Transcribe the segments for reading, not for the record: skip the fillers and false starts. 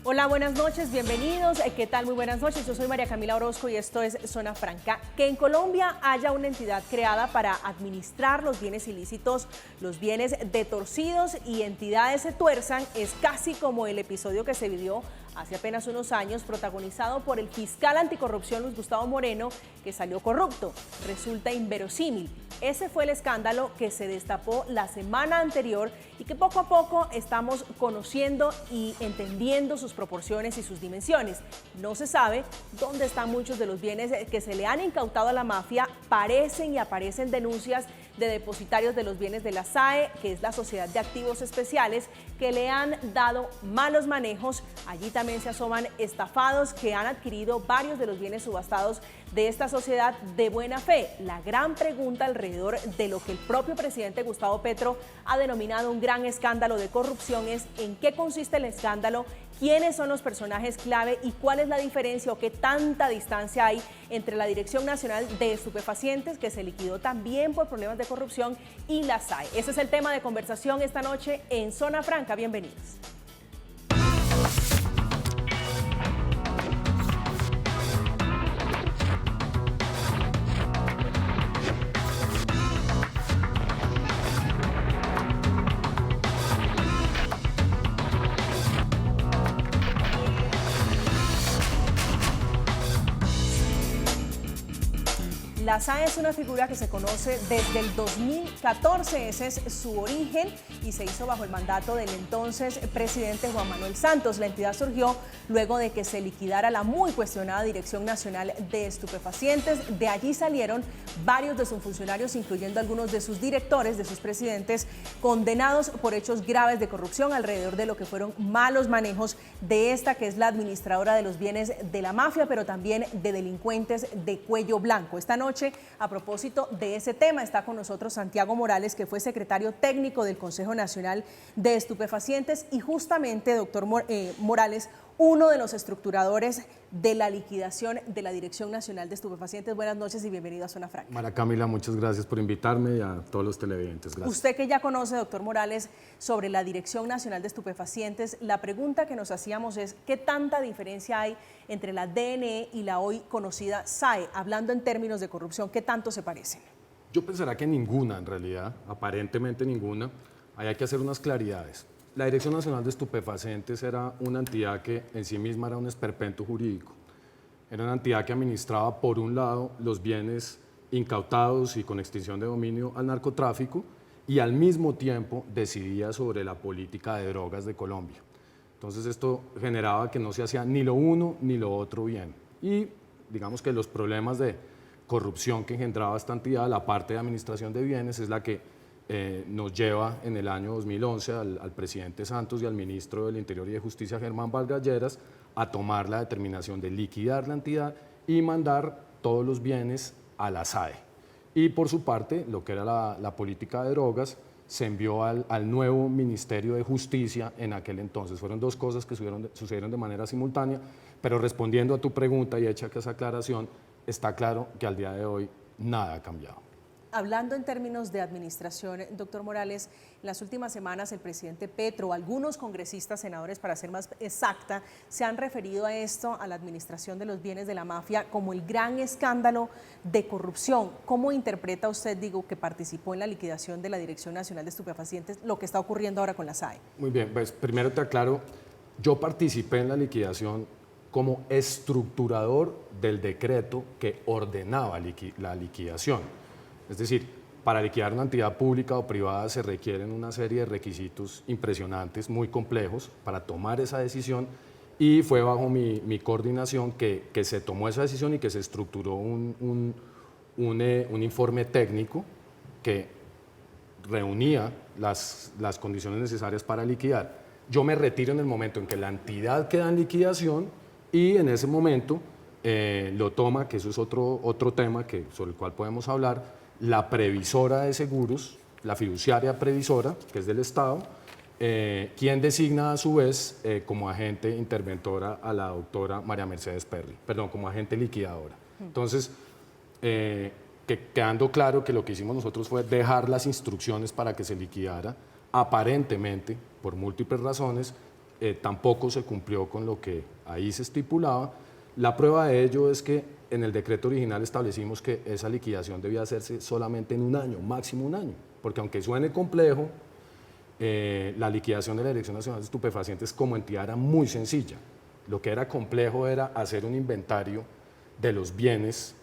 Hola, buenas noches, bienvenidos. ¿Qué tal? Muy buenas noches. Yo soy María Camila Orozco y esto es Zona Franca. Que en Colombia haya una entidad creada para administrar los bienes ilícitos, los bienes detorcidos y entidades se tuerzan es casi como el episodio que se vivió hace apenas unos años, protagonizado por el fiscal anticorrupción Luis Gustavo Moreno, que salió corrupto. Resulta inverosímil. Ese fue el escándalo que se destapó la semana anterior y que poco a poco estamos conociendo y entendiendo sus proporciones y sus dimensiones. No se sabe dónde están muchos de los bienes que se le han incautado a la mafia. Parecen y aparecen denuncias de depositarios de los bienes de la SAE, que es la Sociedad de Activos Especiales, que le han dado malos manejos. Allí también se asoman estafados que han adquirido varios de los bienes subastados de esta sociedad de buena fe. La gran pregunta alrededor de lo que el propio presidente Gustavo Petro ha denominado un gran escándalo de corrupción es en qué consiste el escándalo, quiénes son los personajes clave y cuál es la diferencia o qué tanta distancia hay entre la Dirección Nacional de Estupefacientes, que se liquidó también por problemas de corrupción, y la SAE. Ese es el tema de conversación esta noche en Zona Franca. Bienvenidos. La SAE es una figura que se conoce desde el 2014, ese es su origen y se hizo bajo el mandato del entonces presidente Juan Manuel Santos. La entidad surgió luego de que se liquidara la muy cuestionada Dirección Nacional de Estupefacientes. De allí salieron varios de sus funcionarios, incluyendo algunos de sus directores, de sus presidentes, condenados por hechos graves de corrupción alrededor de lo que fueron malos manejos de esta que es la administradora de los bienes de la mafia, pero también de delincuentes de cuello blanco. Esta noche, a propósito de ese tema, está con nosotros Santiago Morales, que fue secretario técnico del Consejo Nacional de Estupefacientes y justamente, doctor Morales, uno de los estructuradores de la liquidación de la Dirección Nacional de Estupefacientes. Buenas noches y bienvenido a Zona Franca. María Camila, muchas gracias por invitarme y a todos los televidentes. Gracias. Usted que ya conoce, doctor Morales, sobre la Dirección Nacional de Estupefacientes, la pregunta que nos hacíamos es ¿qué tanta diferencia hay entre la DNE y la hoy conocida SAE? Hablando en términos de corrupción, ¿qué tanto se parecen? Yo pensaría que ninguna, en realidad, aparentemente ninguna. Ahí hay que hacer unas claridades. La Dirección Nacional de Estupefacientes era una entidad que en sí misma era un esperpento jurídico. Era una entidad que administraba, por un lado, los bienes incautados y con extinción de dominio al narcotráfico y al mismo tiempo decidía sobre la política de drogas de Colombia. Entonces esto generaba que no se hacía ni lo uno ni lo otro bien. Y digamos que los problemas de corrupción que engendraba esta entidad, la parte de administración de bienes, es la que nos lleva en el año 2011 al presidente Santos y al ministro del Interior y de Justicia, Germán Vargas Lleras, a tomar la determinación de liquidar la entidad y mandar todos los bienes a la SAE. Y por su parte, lo que era la política de drogas, se envió al nuevo Ministerio de Justicia en aquel entonces. Fueron dos cosas que sucedieron de manera simultánea, pero respondiendo a tu pregunta y hecha esa aclaración, está claro que al día de hoy nada ha cambiado. Hablando en términos de administración, doctor Morales, en las últimas semanas el presidente Petro, algunos congresistas, senadores para ser más exacta, se han referido a esto, a la administración de los bienes de la mafia, como el gran escándalo de corrupción. ¿Cómo interpreta usted, que participó en la liquidación de la Dirección Nacional de Estupefacientes, lo que está ocurriendo ahora con la SAE? Muy bien, pues primero te aclaro, yo participé en la liquidación como estructurador del decreto que ordenaba la liquidación. Es decir, para liquidar una entidad pública o privada se requieren una serie de requisitos impresionantes, muy complejos, para tomar esa decisión, y fue bajo mi coordinación que se tomó esa decisión y que se estructuró un informe técnico que reunía las condiciones necesarias para liquidar. Yo me retiro en el momento en que la entidad queda en liquidación y en ese momento lo toma, que eso es otro tema sobre el cual podemos hablar, la previsora de seguros, la fiduciaria previsora, que es del Estado, quien designa a su vez como agente interventora a la doctora María Mercedes Perry, perdón, como agente liquidadora. Entonces, quedando claro que lo que hicimos nosotros fue dejar las instrucciones para que se liquidara, aparentemente, por múltiples razones, tampoco se cumplió con lo que ahí se estipulaba. La prueba de ello es que en el decreto original establecimos que esa liquidación debía hacerse solamente en un año, máximo un año, porque aunque suene complejo, la liquidación de la Dirección Nacional de Estupefacientes como entidad era muy sencilla. Lo que era complejo era hacer un inventario de los bienes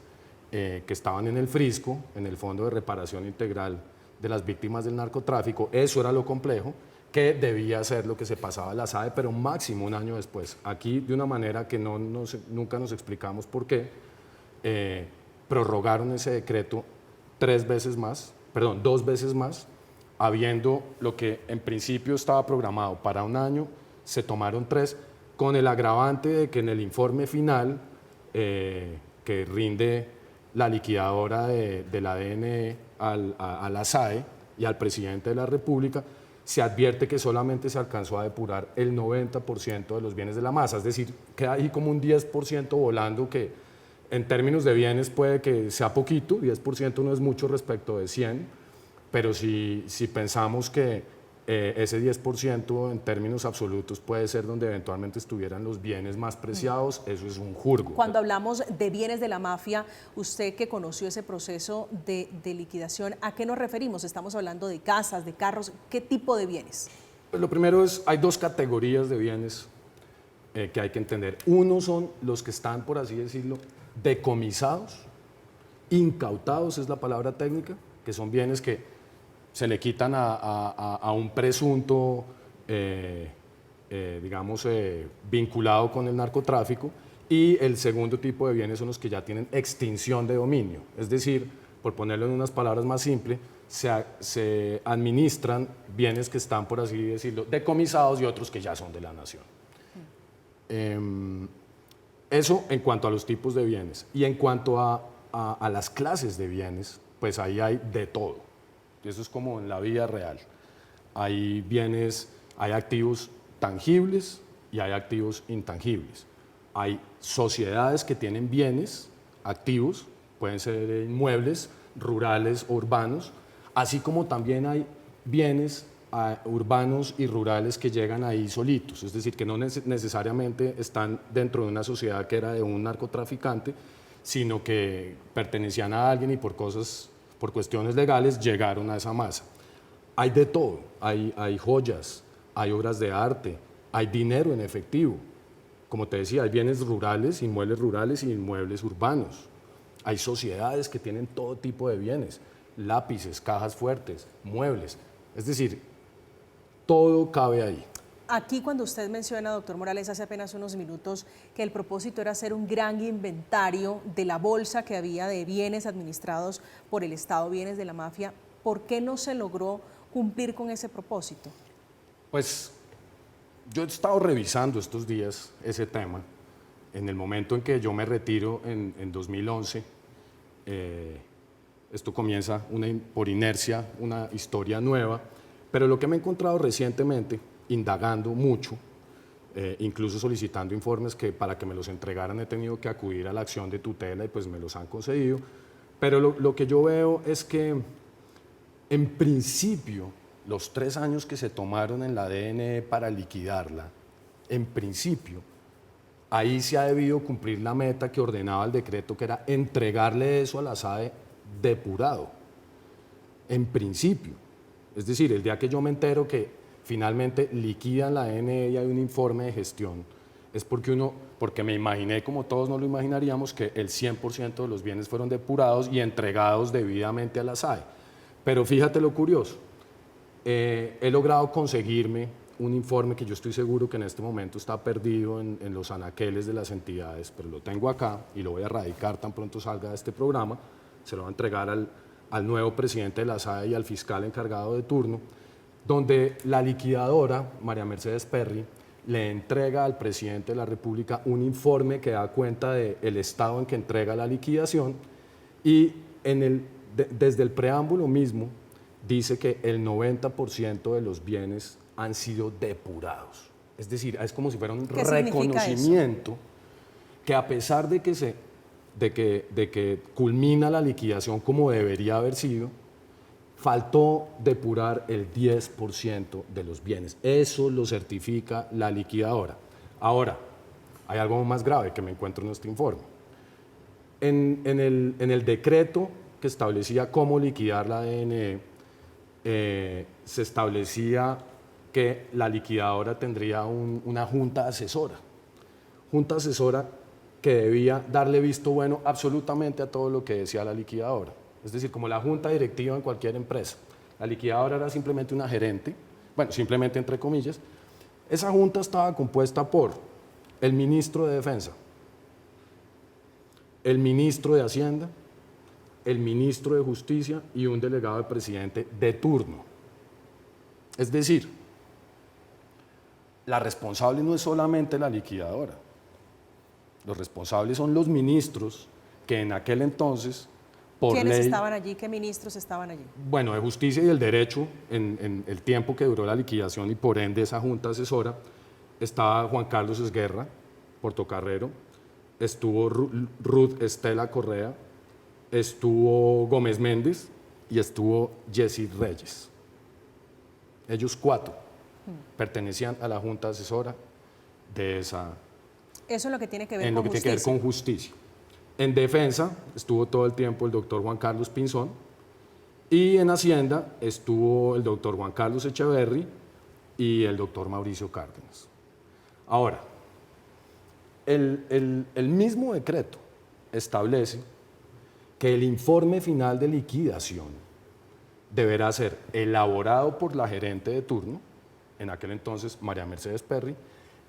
que estaban en el Frisco, en el Fondo de Reparación Integral de las Víctimas del Narcotráfico. Eso era lo complejo, que debía ser lo que se pasaba a la SAE, pero máximo un año después. Aquí, de una manera que nunca nos explicamos por qué, prorrogaron ese decreto 2 veces más, habiendo lo que en principio estaba programado para un año, se tomaron 3, con el agravante de que en el informe final que rinde la liquidadora del ADN a la SAE y al presidente de la República, se advierte que solamente se alcanzó a depurar el 90% de los bienes de la masa, es decir, queda ahí como un 10% volando que en términos de bienes puede que sea poquito, 10% no es mucho respecto de 100, pero si pensamos que ese 10% en términos absolutos puede ser donde eventualmente estuvieran los bienes más preciados, eso es un jurgo. Cuando hablamos de bienes de la mafia, usted que conoció ese proceso de liquidación, ¿a qué nos referimos? ¿Estamos hablando de casas, de carros? ¿Qué tipo de bienes? Pues lo primero es, hay 2 categorías de bienes que hay que entender. Uno son los que están, por así decirlo, decomisados, incautados es la palabra técnica, que son bienes que se le quitan a un presunto, digamos, vinculado con el narcotráfico, y el segundo tipo de bienes son los que ya tienen extinción de dominio, es decir, por ponerlo en unas palabras más simples, se administran bienes que están, por así decirlo, decomisados y otros que ya son de la nación. Eso en cuanto a los tipos de bienes. Y en cuanto a las clases de bienes, pues ahí hay de todo. Eso es como en la vida real. Hay bienes, hay activos tangibles y hay activos intangibles. Hay sociedades que tienen bienes activos, pueden ser inmuebles, rurales o urbanos, así como también hay bienes urbanos y rurales que llegan ahí solitos, es decir, que no necesariamente están dentro de una sociedad que era de un narcotraficante, sino que pertenecían a alguien y por cuestiones legales llegaron a esa masa. Hay de todo, hay joyas, hay obras de arte, hay dinero en efectivo. Como te decía, hay bienes rurales, inmuebles rurales y inmuebles urbanos. Hay sociedades que tienen todo tipo de bienes, lápices, cajas fuertes, muebles, es decir, todo cabe ahí. Aquí cuando usted menciona, doctor Morales, hace apenas unos minutos, que el propósito era hacer un gran inventario de la bolsa que había de bienes administrados por el Estado, bienes de la mafia, ¿por qué no se logró cumplir con ese propósito? Pues yo he estado revisando estos días ese tema. En el momento en que yo me retiro en 2011, esto comienza por inercia una historia nueva, pero lo que me he encontrado recientemente, indagando mucho, incluso solicitando informes que para que me los entregaran he tenido que acudir a la acción de tutela y pues me los han concedido, pero lo que yo veo es que en principio los 3 años que se tomaron en la DNE para liquidarla, en principio ahí se ha debido cumplir la meta que ordenaba el decreto, que era entregarle eso a la SAE depurado, en principio. Es decir, el día que yo me entero que finalmente liquidan la DNE y hay un informe de gestión, es porque me imaginé, como todos nos lo imaginaríamos, que el 100% de los bienes fueron depurados y entregados debidamente a la SAE. Pero fíjate lo curioso, he logrado conseguirme un informe que yo estoy seguro que en este momento está perdido en los anaqueles de las entidades, pero lo tengo acá y lo voy a radicar tan pronto salga de este programa, se lo voy a entregar al nuevo presidente de la SAE y al fiscal encargado de turno, donde la liquidadora, María Mercedes Perry, le entrega al presidente de la República un informe que da cuenta del estado en que entrega la liquidación y desde el preámbulo mismo dice que el 90% de los bienes han sido depurados. Es decir, es como si fuera un reconocimiento que a pesar de que culmina la liquidación como debería haber sido, faltó depurar el 10% de los bienes. Eso lo certifica la liquidadora. Ahora, hay algo más grave que me encuentro en este informe. En el decreto que establecía cómo liquidar la ADN, se establecía que la liquidadora tendría una junta asesora que debía darle visto bueno absolutamente a todo lo que decía la liquidadora. Es decir, como la junta directiva en cualquier empresa. La liquidadora era simplemente una gerente, bueno, simplemente entre comillas. Esa junta estaba compuesta por el ministro de Defensa, el ministro de Hacienda, el ministro de Justicia y un delegado del presidente de turno. Es decir, la responsable no es solamente la liquidadora. Los responsables son los ministros que en aquel entonces, por ¿Quiénes ley, estaban allí? ¿Qué ministros estaban allí? bueno, de Justicia y del Derecho, en el tiempo que duró la liquidación y por ende esa junta asesora, estaba Juan Carlos Esguerra, Portocarrero, estuvo Ruth Estela Correa, estuvo Gómez Méndez y estuvo Jessy Reyes. Ellos 4 pertenecían a la junta asesora de esa... Eso es lo que tiene que ver en con lo que tiene que ver con justicia. En Defensa estuvo todo el tiempo el doctor Juan Carlos Pinzón y en Hacienda estuvo el doctor Juan Carlos Echeverry y el doctor Mauricio Cárdenas. Ahora, el mismo decreto establece que el informe final de liquidación deberá ser elaborado por la gerente de turno, en aquel entonces María Mercedes Perry,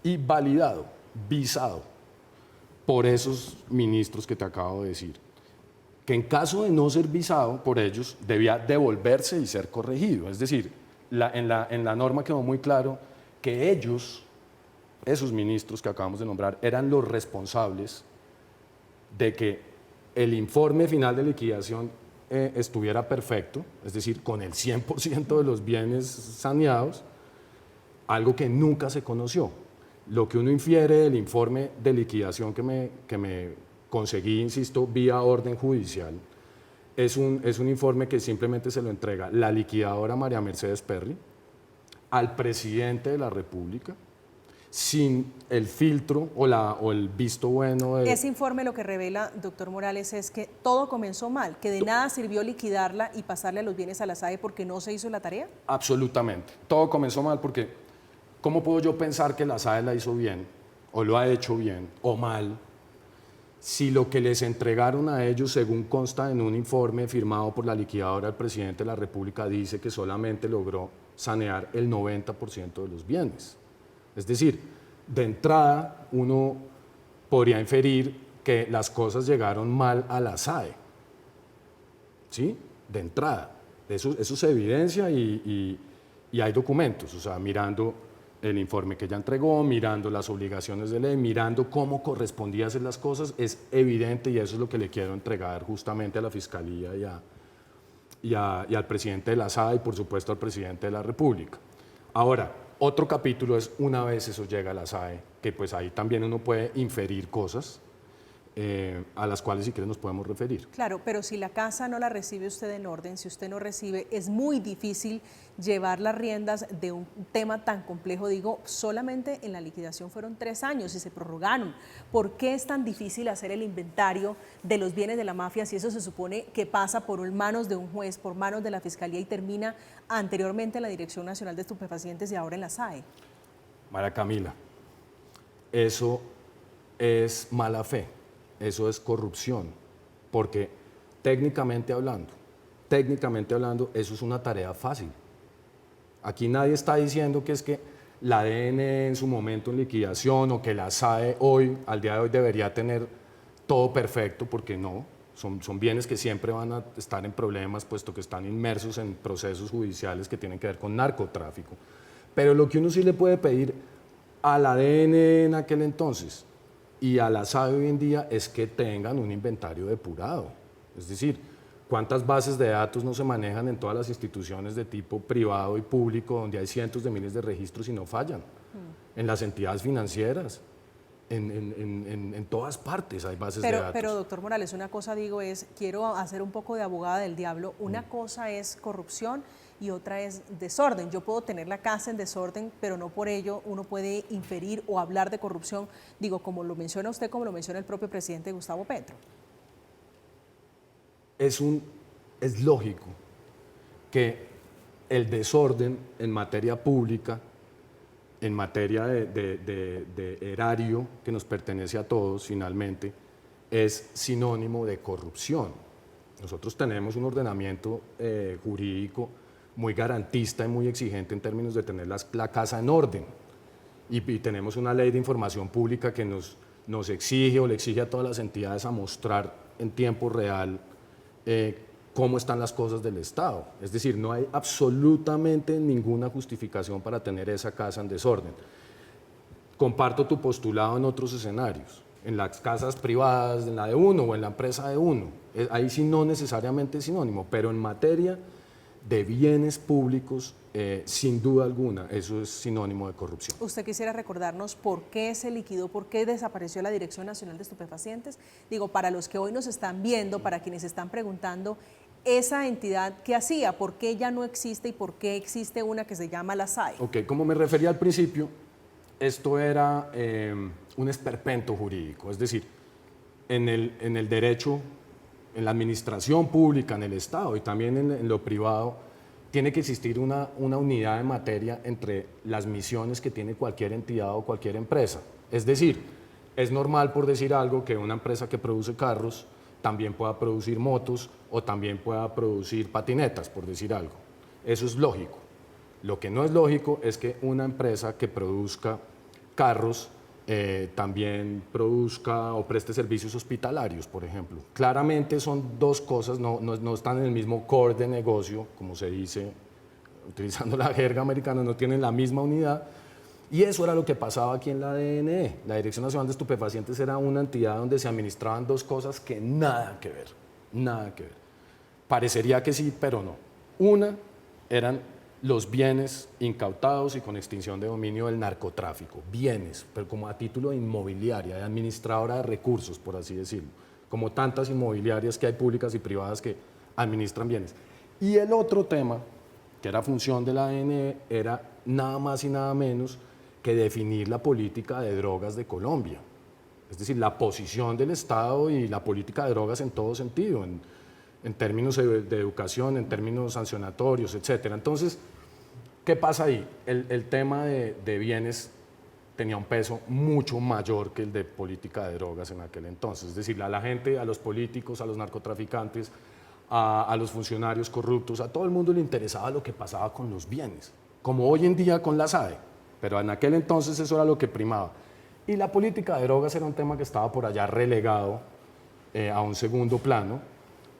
y validado, visado por esos ministros que te acabo de decir, que en caso de no ser visado por ellos, debía devolverse y ser corregido. Es decir, en la norma quedó muy claro que ellos, esos ministros que acabamos de nombrar, eran los responsables de que el informe final de liquidación estuviera perfecto, es decir, con el 100% de los bienes saneados, algo que nunca se conoció. Lo que uno infiere del informe de liquidación que me conseguí, insisto, vía orden judicial, es un informe que simplemente se lo entrega la liquidadora María Mercedes Perry al presidente de la República, sin el filtro o el visto bueno de... Ese informe lo que revela, doctor Morales, es que todo comenzó mal, que de nada sirvió liquidarla y pasarle los bienes a la SAE porque no se hizo la tarea. Absolutamente. Todo comenzó mal porque ¿cómo puedo yo pensar que la SAE la hizo bien, o lo ha hecho bien, o mal, si lo que les entregaron a ellos, según consta en un informe firmado por la liquidadora del presidente de la República, dice que solamente logró sanear el 90% de los bienes? Es decir, de entrada uno podría inferir que las cosas llegaron mal a la SAE, ¿sí? De entrada. Eso se evidencia y hay documentos, o sea, mirando el informe que ella entregó, mirando las obligaciones de ley, mirando cómo correspondía hacer las cosas, es evidente y eso es lo que le quiero entregar justamente a la Fiscalía y al presidente de la SAE y por supuesto al presidente de la República. Ahora, otro capítulo es una vez eso llega a la SAE, que pues ahí también uno puede inferir cosas a las cuales si quiere nos podemos referir. Claro, pero si la casa no la recibe usted en orden, si usted no recibe, es muy difícil llevar las riendas de un tema tan complejo. Digo, solamente en la liquidación fueron 3 años y se prorrogaron. ¿Por qué es tan difícil hacer el inventario de los bienes de la mafia si eso se supone que pasa por manos de un juez, por manos de la Fiscalía y termina anteriormente en la Dirección Nacional de Estupefacientes y ahora en la SAE? María Camila, eso es mala fe. Eso es corrupción, porque técnicamente hablando, eso es una tarea fácil. Aquí nadie está diciendo que es que la ADN en su momento en liquidación o que la SAE hoy, al día de hoy, debería tener todo perfecto, porque no, son bienes que siempre van a estar en problemas, puesto que están inmersos en procesos judiciales que tienen que ver con narcotráfico. Pero lo que uno sí le puede pedir al ADN en aquel entonces y a la SAE hoy en día es que tengan un inventario depurado. Es decir, ¿cuántas bases de datos no se manejan en todas las instituciones de tipo privado y público donde hay cientos de miles de registros y no fallan? En las entidades financieras. en todas partes hay bases de datos. Pero, doctor Morales, una cosa digo es, quiero hacer un poco de abogada del diablo, una cosa es corrupción y otra es desorden. Yo puedo tener la casa en desorden, pero no por ello uno puede inferir o hablar de corrupción, digo, como lo menciona usted, como lo menciona el propio presidente Gustavo Petro. Es lógico que el desorden en materia pública, en materia de erario que nos pertenece a todos finalmente, es sinónimo de corrupción. Nosotros tenemos un ordenamiento jurídico muy garantista y muy exigente en términos de tener la casa en orden. Y tenemos una ley de información pública que nos exige o le exige a todas las entidades a mostrar en tiempo real cómo están las cosas del Estado. Es decir, no hay absolutamente ninguna justificación para tener esa casa en desorden. Comparto tu postulado en otros escenarios, en las casas privadas, en la de uno o en la empresa de uno. Ahí sí no necesariamente es sinónimo, pero en materia de bienes públicos, sin duda alguna, eso es sinónimo de corrupción. ¿Usted quisiera recordarnos por qué se liquidó, por qué desapareció la Dirección Nacional de Estupefacientes? Digo, para los que hoy nos están viendo, para quienes están preguntando, esa entidad, ¿qué hacía? ¿Por qué ya no existe y por qué existe una que se llama la SAE? Ok, como me refería al principio, esto era un esperpento jurídico, es decir, en el derecho, en la administración pública, en el Estado y también en lo privado, tiene que existir una unidad de materia entre las misiones que tiene cualquier entidad o cualquier empresa. Es decir, es normal, por decir algo, que una empresa que produce carros también pueda producir motos o también pueda producir patinetas, por decir algo. Eso es lógico. Lo que no es lógico es que una empresa que produzca carros también produzca o preste servicios hospitalarios, por ejemplo. Claramente son dos cosas, no están en el mismo core de negocio, como se dice, utilizando la jerga americana, no tienen la misma unidad. Y eso era lo que pasaba aquí en la DNE. La Dirección Nacional de Estupefacientes era una entidad donde se administraban dos cosas que nada que ver, nada que ver. Parecería que sí, pero no. Una eran los bienes incautados y con extinción de dominio del narcotráfico, bienes, pero como a título de inmobiliaria, de administradora de recursos, por así decirlo, como tantas inmobiliarias que hay públicas y privadas que administran bienes. Y el otro tema, que era función de la DNE, era nada más y nada menos que definir la política de drogas de Colombia. Es decir, la posición del Estado y la política de drogas en todo sentido, en términos de educación, en términos sancionatorios, etc. Entonces, ¿qué pasa ahí? El tema de bienes tenía un peso mucho mayor que el de política de drogas en aquel entonces. Es decir, a la gente, a los políticos, a los narcotraficantes, a los funcionarios corruptos, a todo el mundo le interesaba lo que pasaba con los bienes, como hoy en día con la SAE, pero en aquel entonces eso era lo que primaba. Y la política de drogas era un tema que estaba por allá relegado a un segundo plano,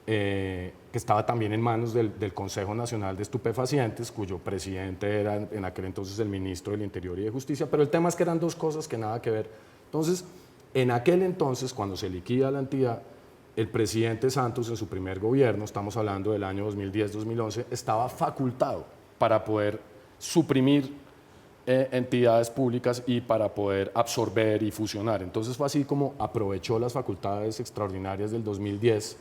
que estaba también en manos del Consejo Nacional de Estupefacientes, cuyo presidente era en aquel entonces el ministro del Interior y de Justicia, pero el tema es que eran dos cosas que nada que ver. Entonces, en aquel entonces, cuando se liquida la entidad, el presidente Santos en su primer gobierno, estamos hablando del año 2010-2011, estaba facultado para poder suprimir entidades públicas y para poder absorber y fusionar. Entonces fue así como aprovechó las facultades extraordinarias del 2010,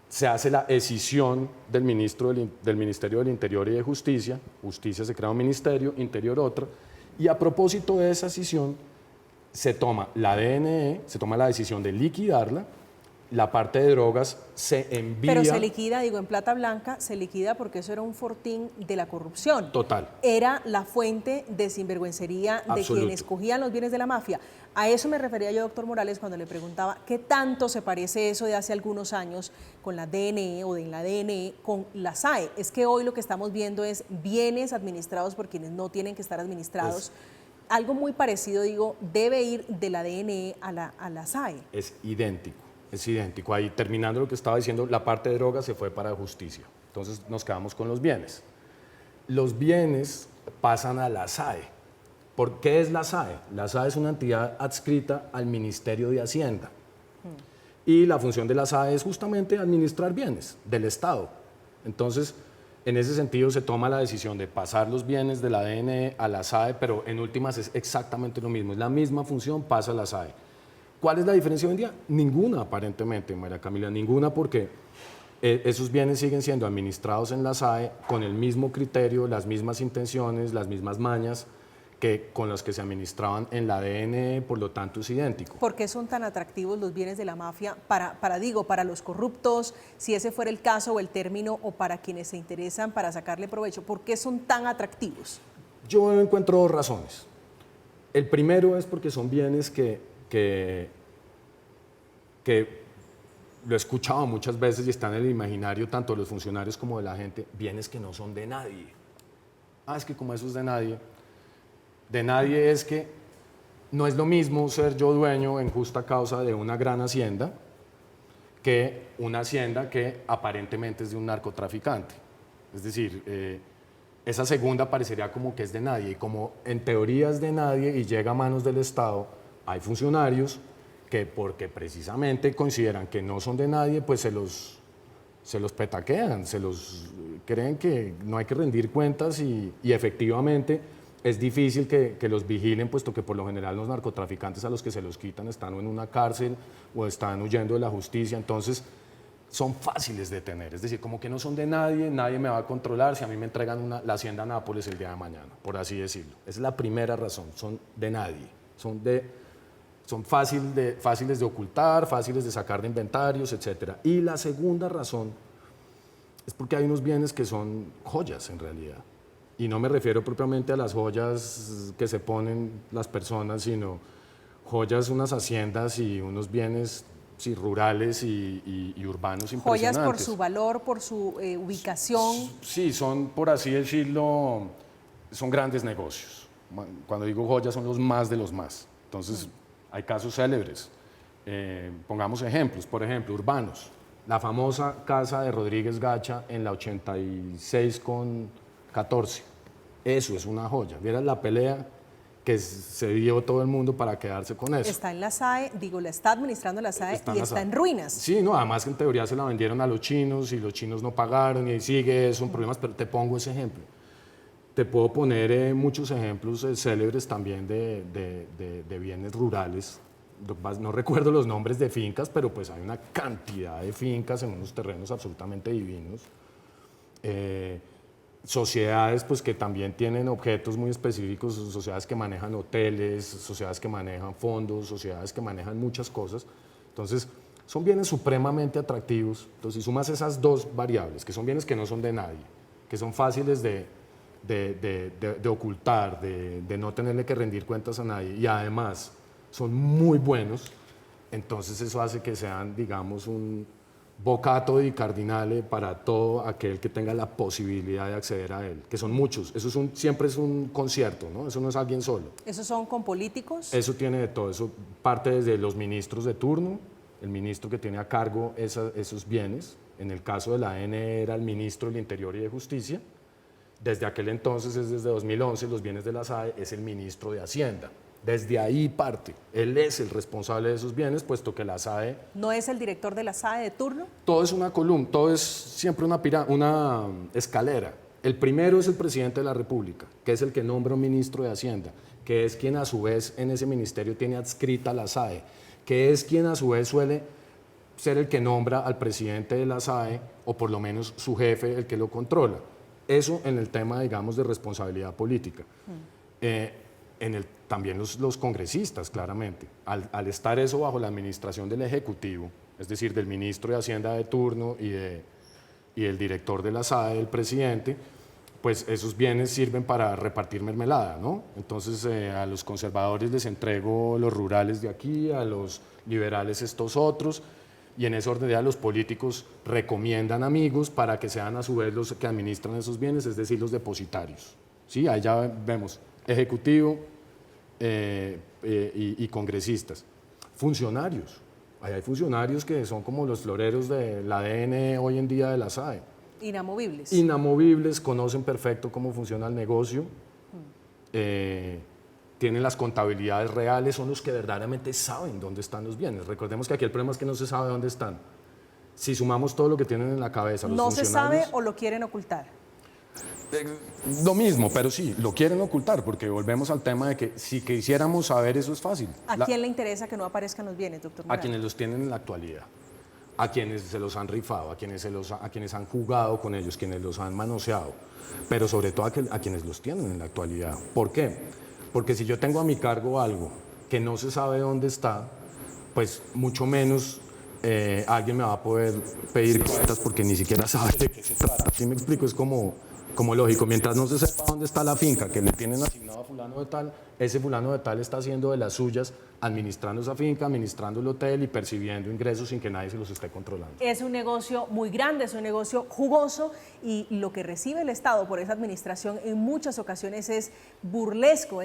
se hace la escisión del Ministerio del Interior y de Justicia, Justicia se crea un ministerio, Interior otro, y a propósito de esa escisión se toma la DNE, se toma la decisión de liquidarla, la parte de drogas se envía... Pero se liquida, digo, en plata blanca, se liquida porque eso era un fortín de la corrupción. Total. Era la fuente de sinvergüencería de quienes cogían los bienes de la mafia. A eso me refería yo, doctor Morales, cuando le preguntaba qué tanto se parece eso de hace algunos años con la DNE o de la DNE con la SAE. Es que hoy lo que estamos viendo es bienes administrados por quienes no tienen que estar administrados. Algo muy parecido, digo, debe ir de la DNE a la SAE. Es idéntico. Es idéntico. Ahí, terminando lo que estaba diciendo, la parte de drogas se fue para justicia. Entonces nos quedamos con los bienes. Los bienes pasan a la SAE. ¿Por qué es la SAE? La SAE es una entidad adscrita al Ministerio de Hacienda. Y la función de la SAE es justamente administrar bienes del Estado. Entonces, En ese sentido se toma la decisión de pasar los bienes de la DNE a la SAE, pero en últimas es exactamente lo mismo, es la misma función, pasa a la SAE. ¿Cuál es la diferencia hoy en día? Ninguna, aparentemente, María Camila, ninguna, porque esos bienes siguen siendo administrados en la SAE con el mismo criterio, las mismas intenciones, las mismas mañas que con las que se administraban en la DNE, por lo tanto es idéntico. ¿Por qué son tan atractivos los bienes de la mafia para los corruptos, si ese fuera el caso o el término, o para quienes se interesan para sacarle provecho? ¿Por qué son tan atractivos? Yo encuentro dos razones. El primero es porque son bienes que lo he escuchado muchas veces y están en el imaginario tanto de los funcionarios como de la gente, bienes que no son de nadie. Es que como eso es de nadie es que no es lo mismo ser yo dueño en justa causa de una gran hacienda que una hacienda que aparentemente es de un narcotraficante. Es decir, esa segunda parecería como que es de nadie, y como en teoría es de nadie y llega a manos del Estado, hay funcionarios que porque precisamente consideran que no son de nadie, pues se los petaquean, creen que no hay que rendir cuentas y efectivamente es difícil que los vigilen, puesto que por lo general los narcotraficantes a los que se los quitan están en una cárcel o están huyendo de la justicia, entonces son fáciles de tener, es decir, como que no son de nadie, nadie me va a controlar si a mí me entregan la hacienda Nápoles el día de mañana, por así decirlo. Esa es la primera razón, son de nadie, son fáciles de ocultar, fáciles de sacar de inventarios, etc. Y la segunda razón es porque hay unos bienes que son joyas en realidad. Y no me refiero propiamente a las joyas que se ponen las personas, sino joyas, unas haciendas y unos bienes rurales y urbanos impresionantes. Joyas por su valor, por su ubicación. Sí, son, por así decirlo, son grandes negocios. Cuando digo joyas son los más de los más. Entonces, hay casos célebres. Pongamos ejemplos, por ejemplo, urbanos. La famosa casa de Rodríguez Gacha en la 86 con 14. Eso es una joya. Vieras la pelea que se dio todo el mundo para quedarse con eso. Está en la SAE, la está administrando la SAE y está en ruinas. Sí, no, además que en teoría se la vendieron a los chinos y los chinos no pagaron y sigue eso en problemas, pero te pongo ese ejemplo. Te puedo poner muchos ejemplos célebres también de bienes rurales. No recuerdo los nombres de fincas, pero pues hay una cantidad de fincas en unos terrenos absolutamente divinos. Sociedades pues, que también tienen objetos muy específicos, sociedades que manejan hoteles, sociedades que manejan fondos, sociedades que manejan muchas cosas. Entonces, son bienes supremamente atractivos. Entonces, si sumas esas dos variables, que son bienes que no son de nadie, que son fáciles de ocultar, de no tenerle que rendir cuentas a nadie, y además son muy buenos, entonces eso hace que sean, digamos, un bocato di cardinale para todo aquel que tenga la posibilidad de acceder a él, que son muchos. Eso siempre es un concierto, ¿no? Eso no es alguien solo. ¿Esos son con políticos? Eso tiene de todo, eso parte desde los ministros de turno, el ministro que tiene a cargo esos bienes, en el caso de la ANE era el ministro del Interior y de Justicia. Desde aquel entonces, desde 2011, los bienes de la SAE es el ministro de Hacienda. Desde ahí parte. Él es el responsable de esos bienes, puesto que la SAE... ¿No es el director de la SAE de turno? Todo es una columna, todo es siempre una escalera. El primero es el presidente de la República, que es el que nombra un ministro de Hacienda, que es quien a su vez en ese ministerio tiene adscrita la SAE, que es quien a su vez suele ser el que nombra al presidente de la SAE, o por lo menos su jefe, el que lo controla. Eso en el tema, digamos, de responsabilidad política. También los congresistas, claramente. Al estar eso bajo la administración del Ejecutivo, es decir, del ministro de Hacienda de turno y el director de la SAE, el presidente, pues esos bienes sirven para repartir mermelada, ¿no? Entonces a los conservadores les entrego los rurales de aquí, a los liberales estos otros, y en ese orden de ideas los políticos recomiendan amigos para que sean a su vez los que administran esos bienes, es decir, los depositarios. ¿Sí? Ahí ya vemos Ejecutivo y congresistas. Funcionarios. Ahí hay funcionarios que son como los floreros de la ADN hoy en día de la SAE. Inamovibles. Inamovibles, conocen perfecto cómo funciona el negocio, tienen las contabilidades reales, son los que verdaderamente saben dónde están los bienes. Recordemos que aquí el problema es que no se sabe dónde están. Si sumamos todo lo que tienen en la cabeza los ¿No funcionarios... se sabe o lo quieren ocultar? Lo mismo, pero sí, lo quieren ocultar, porque volvemos al tema de que si quisiéramos saber, eso es fácil. ¿A quién le interesa que no aparezcan los bienes, doctor A Morales? quienes los tienen en la actualidad, a quienes se los han rifado, a quienes han jugado con ellos, quienes los han manoseado, pero sobre todo a quienes los tienen en la actualidad. ¿Por qué? Porque si yo tengo a mi cargo algo que no se sabe dónde está, pues mucho menos alguien me va a poder pedir cuentas porque ni siquiera sabe de qué se trata. ¿Sí me explico? Es como lógico, mientras no se sepa dónde está la finca que le tienen asignado a fulano de tal, ese fulano de tal está haciendo de las suyas, administrando esa finca, administrando el hotel y percibiendo ingresos sin que nadie se los esté controlando. Es un negocio muy grande, es un negocio jugoso y lo que recibe el Estado por esa administración en muchas ocasiones es burlesco,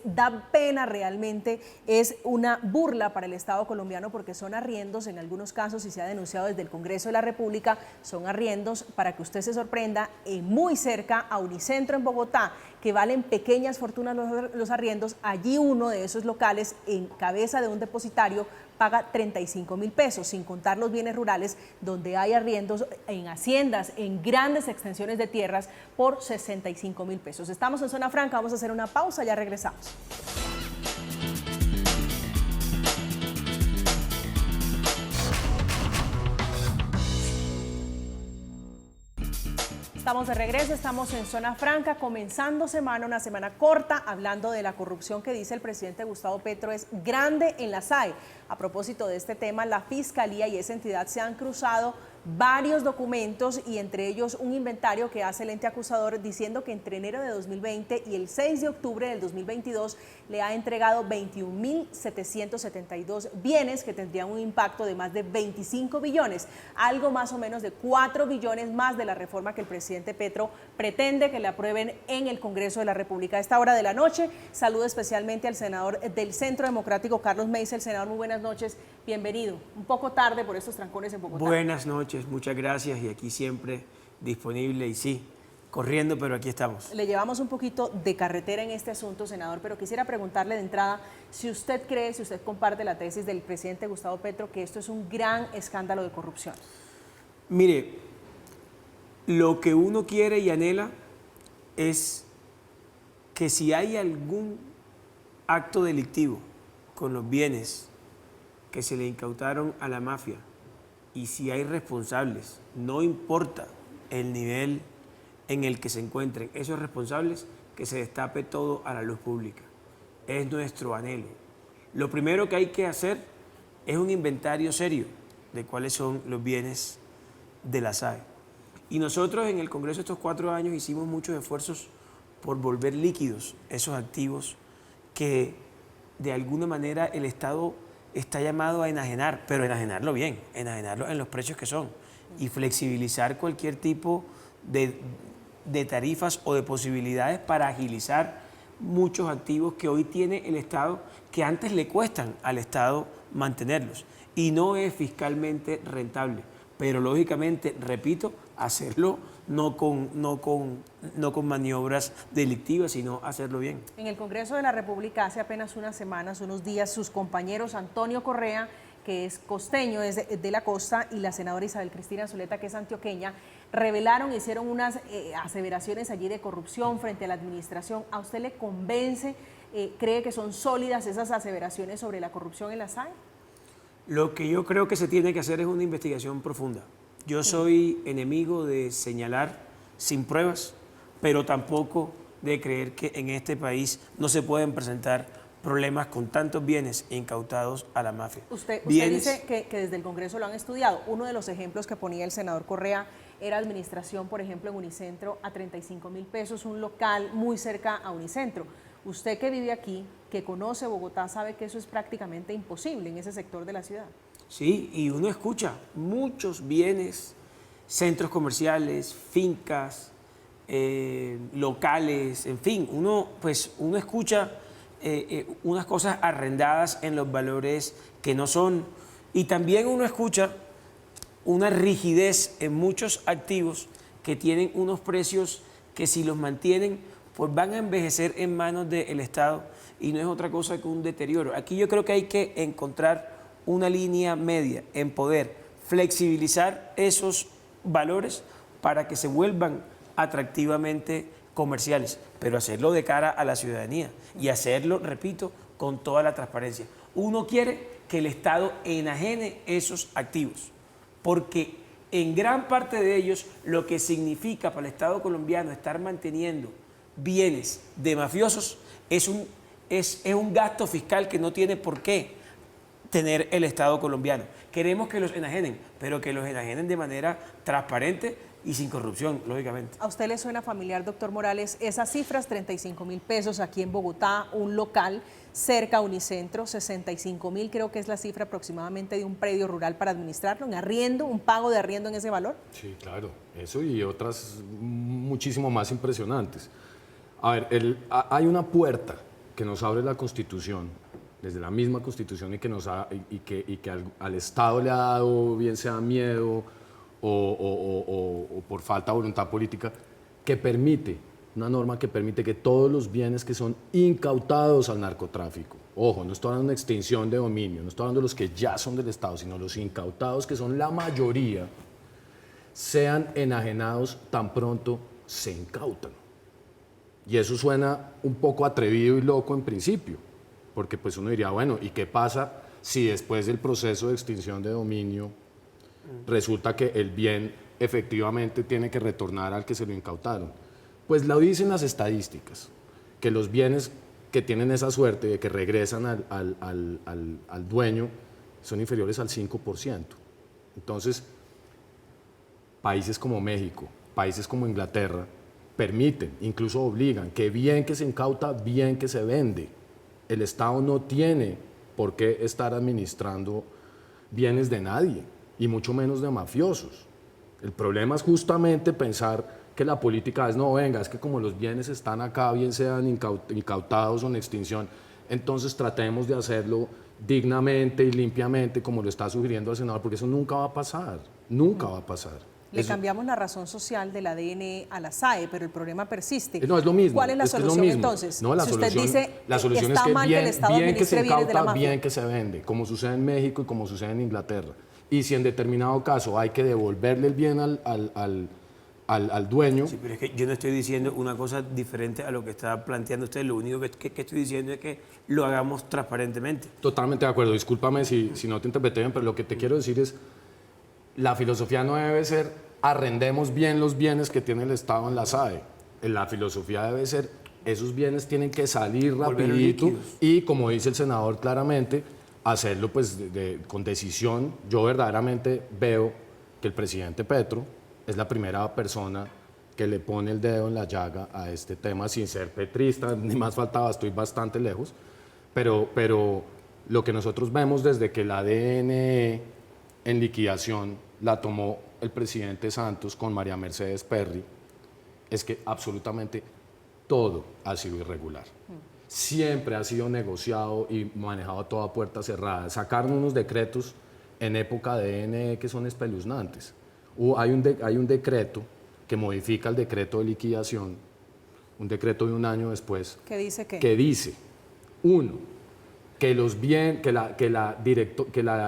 da pena realmente, es una burla para el Estado colombiano porque son arriendos en algunos casos y se ha denunciado desde el Congreso de la República, son arriendos para que usted se sorprenda muy cerca a Unicentro en Bogotá, que valen pequeñas fortunas los arriendos. Allí uno de esos locales en cabeza de un depositario paga 35.000 pesos, sin contar los bienes rurales donde hay arriendos en haciendas, en grandes extensiones de tierras por 65.000 pesos. Estamos en Zona Franca, vamos a hacer una pausa, ya regresamos. Estamos de regreso, estamos en Zona Franca, comenzando semana, una semana corta, hablando de la corrupción que dice el presidente Gustavo Petro es grande en la SAE. A propósito de este tema, la Fiscalía y esa entidad se han cruzado varios documentos y entre ellos un inventario que hace el ente acusador diciendo que entre enero de 2020 y el 6 de octubre del 2022 le ha entregado 21.772 bienes que tendrían un impacto de más de 25 billones, algo más o menos de 4 billones más de la reforma que el presidente Petro pretende que le aprueben en el Congreso de la República. A esta hora de la noche, saludo especialmente al senador del Centro Democrático, Carlos Meisel. Senador, muy buenas noches, bienvenido. Un poco tarde por estos trancones en Bogotá. Buenas noches. Muchas gracias y aquí siempre disponible y sí, corriendo, pero aquí estamos. Le llevamos un poquito de carretera en este asunto, senador, pero quisiera preguntarle de entrada si usted cree, si usted comparte la tesis del presidente Gustavo Petro que esto es un gran escándalo de corrupción. Mire, lo que uno quiere y anhela es que si hay algún acto delictivo con los bienes que se le incautaron a la mafia, y si hay responsables, no importa el nivel en el que se encuentren esos responsables, que se destape todo a la luz pública. Es nuestro anhelo. Lo primero que hay que hacer es un inventario serio de cuáles son los bienes de la SAE. Y nosotros en el Congreso estos 4 años hicimos muchos esfuerzos por volver líquidos esos activos que de alguna manera el Estado está llamado a enajenar, pero enajenarlo bien, enajenarlo en los precios que son y flexibilizar cualquier tipo de tarifas o de posibilidades para agilizar muchos activos que hoy tiene el Estado, que antes le cuestan al Estado mantenerlos y no es fiscalmente rentable, pero lógicamente, repito, hacerlo no con maniobras delictivas, sino hacerlo bien. En el Congreso de la República hace apenas unas semanas, unos días, sus compañeros Antonio Correa, que es costeño, es de la costa, y la senadora Isabel Cristina Zuleta, que es antioqueña, revelaron, hicieron unas aseveraciones allí de corrupción frente a la administración. ¿A usted le convence, cree que son sólidas esas aseveraciones sobre la corrupción en la SAE? Lo que yo creo que se tiene que hacer es una investigación profunda. Yo soy enemigo de señalar sin pruebas, pero tampoco de creer que en este país no se pueden presentar problemas con tantos bienes incautados a la mafia. Usted dice que desde el Congreso lo han estudiado. Uno de los ejemplos que ponía el senador Correa era administración, por ejemplo, en Unicentro a 35.000 pesos, un local muy cerca a Unicentro. Usted que vive aquí, que conoce Bogotá, sabe que eso es prácticamente imposible en ese sector de la ciudad. Sí, y uno escucha muchos bienes, centros comerciales, fincas, locales, en fin, uno escucha unas cosas arrendadas en los valores que no son, y también uno escucha una rigidez en muchos activos que tienen unos precios que si los mantienen, pues van a envejecer en manos del Estado y no es otra cosa que un deterioro. Aquí yo creo que hay que encontrar una línea media en poder flexibilizar esos valores para que se vuelvan atractivamente comerciales, pero hacerlo de cara a la ciudadanía y hacerlo, repito, con toda la transparencia. Uno quiere que el Estado enajene esos activos, porque en gran parte de ellos lo que significa para el Estado colombiano estar manteniendo bienes de mafiosos es un gasto fiscal que no tiene por qué tener el Estado colombiano. Queremos que los enajenen, pero que los enajenen de manera transparente y sin corrupción, lógicamente. ¿A usted le suena familiar, doctor Morales, esas cifras? 35.000 pesos aquí en Bogotá, un local cerca a Unicentro, 65.000 creo que es la cifra aproximadamente de un predio rural para administrarlo, un arriendo, un pago de arriendo en ese valor. Sí, claro, eso y otras muchísimo más impresionantes. A ver, hay una puerta que nos abre la Constitución, desde la misma Constitución, y que al Estado le ha dado, bien sea miedo o por falta de voluntad política, que permite, una norma que permite que todos los bienes que son incautados al narcotráfico, ojo, no estoy hablando de una extinción de dominio, no estoy hablando de los que ya son del Estado, sino los incautados, que son la mayoría, sean enajenados tan pronto se incautan. Y eso suena un poco atrevido y loco en principio, porque pues uno diría, bueno, ¿y qué pasa si después del proceso de extinción de dominio resulta que el bien efectivamente tiene que retornar al que se lo incautaron? Pues lo dicen las estadísticas, que los bienes que tienen esa suerte de que regresan al dueño son inferiores al 5%. Entonces, países como México, países como Inglaterra, permiten, incluso obligan, que bien que se incauta, bien que se vende. El Estado no tiene por qué estar administrando bienes de nadie, y mucho menos de mafiosos. El problema es justamente pensar que la política es, no, venga, es que como los bienes están acá, bien sean incautados o en extinción, entonces tratemos de hacerlo dignamente y limpiamente, como lo está sugiriendo el senador, porque eso nunca va a pasar, nunca va a pasar. Le cambiamos la razón social del ADN a la SAE, pero el problema persiste. No, es lo mismo. ¿Cuál es la solución entonces? No, la si solución, usted dice la solución que está es que mal que el Estado bien que se administre bienes de la incauta, mafia. bien que se vende, como sucede en México y como sucede en Inglaterra. Y si en determinado caso hay que devolverle el bien al dueño. Sí, pero es que yo no estoy diciendo una cosa diferente a lo que está planteando usted. Lo único que estoy diciendo es que lo hagamos transparentemente. Totalmente de acuerdo. Discúlpame si no te interpreté bien, pero lo que te quiero decir es, la filosofía no debe ser arrendemos bien los bienes que tiene el Estado en la SAE. La filosofía debe ser, esos bienes tienen que salir rapidito y, como dice el senador claramente, hacerlo pues con decisión. Yo verdaderamente veo que el presidente Petro es la primera persona que le pone el dedo en la llaga a este tema, sin ser petrista, ni más faltaba, estoy bastante lejos, pero lo que nosotros vemos desde que la DNE en liquidación la tomó el presidente Santos con María Mercedes Perry, es que absolutamente todo ha sido irregular. Siempre ha sido negociado y manejado a toda puerta cerrada. Sacaron unos decretos en época de DNE que son espeluznantes. Hay un decreto que modifica el decreto de liquidación, un decreto de un año después. ¿Qué dice qué? Que dice, uno, que la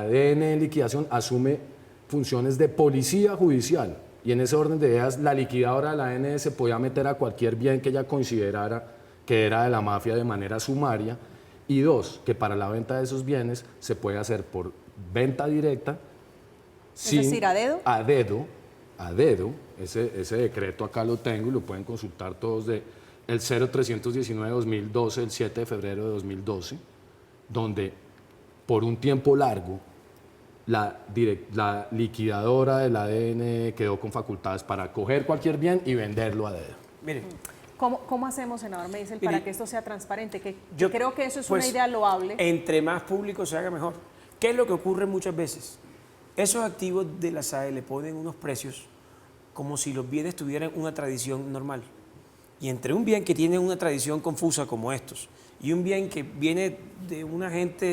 DNE de liquidación asume funciones de policía judicial, y en ese orden de ideas la liquidadora de la DNE se podía meter a cualquier bien que ella considerara que era de la mafia de manera sumaria, y dos, que para la venta de esos bienes se puede hacer por venta directa, es decir, a dedo. A dedo, ese decreto acá lo tengo y lo pueden consultar todos, de el 0319-2012, el 7 de febrero de 2012, donde por un tiempo largo la liquidadora del ADN quedó con facultades para coger cualquier bien y venderlo a dedo. Mire, ¿Cómo hacemos, senador Meisel, para mire, que esto sea transparente? Que yo creo que eso es pues, una idea loable. Entre más público se haga mejor. ¿Qué es lo que ocurre muchas veces? Esos activos de la SAE le ponen unos precios como si los bienes tuvieran una tradición normal. Y entre un bien que tiene una tradición confusa como estos y un bien que viene de una gente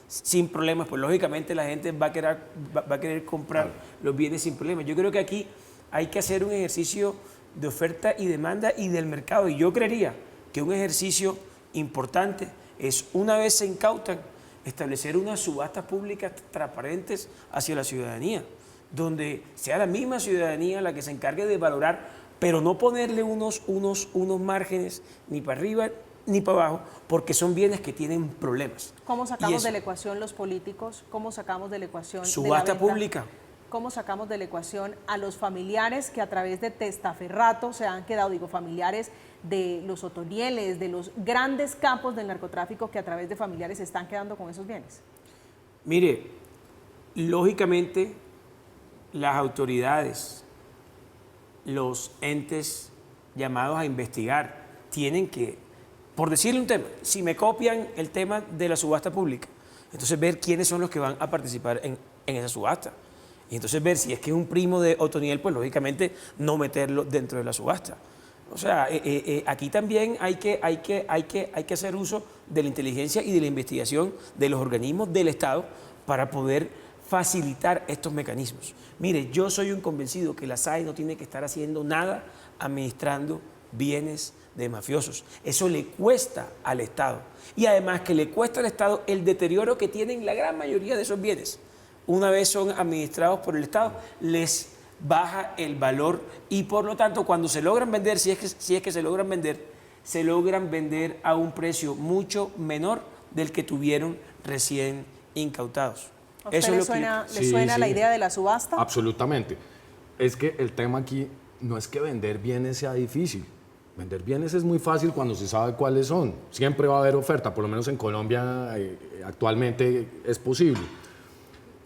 sin problemas, pues lógicamente la gente va a querer comprar los bienes sin problemas. Yo creo que aquí hay que hacer un ejercicio de oferta y demanda y del mercado. Y yo creería que un ejercicio importante es, una vez se incautan, establecer unas subastas públicas transparentes hacia la ciudadanía, donde sea la misma ciudadanía la que se encargue de valorar pero no ponerle unos márgenes ni para arriba ni para abajo, porque son bienes que tienen problemas. ¿Cómo sacamos de la ecuación los políticos? ¿Cómo sacamos de la ecuación subasta de la venta? pública? ¿Cómo sacamos de la ecuación a los familiares que a través de testaferrato se han quedado, digo, familiares de los otonieles, de los grandes capos del narcotráfico que a través de familiares se están quedando con esos bienes? Mire, lógicamente las autoridades, los entes llamados a investigar, tienen que, por decirle un tema, si me copian el tema de la subasta pública, entonces ver quiénes son los que van a participar en esa subasta. Y entonces ver si es que es un primo de Otoniel, pues lógicamente no meterlo dentro de la subasta. O sea, aquí también hay que hacer uso de la inteligencia y de la investigación de los organismos del Estado para poder facilitar estos mecanismos. Mire, yo soy un convencido que la SAE no tiene que estar haciendo nada administrando bienes de mafiosos. Eso le cuesta al Estado. Y además que le cuesta al Estado el deterioro que tienen la gran mayoría de esos bienes. Una vez son administrados por el Estado, les baja el valor y por lo tanto cuando se logran vender, si es que se logran vender a un precio mucho menor del que tuvieron recién incautados. ¿A usted le suena la idea de la subasta? Absolutamente. Es que el tema aquí no es que vender bienes sea difícil. Vender bienes es muy fácil cuando se sabe cuáles son. Siempre va a haber oferta, por lo menos en Colombia actualmente es posible.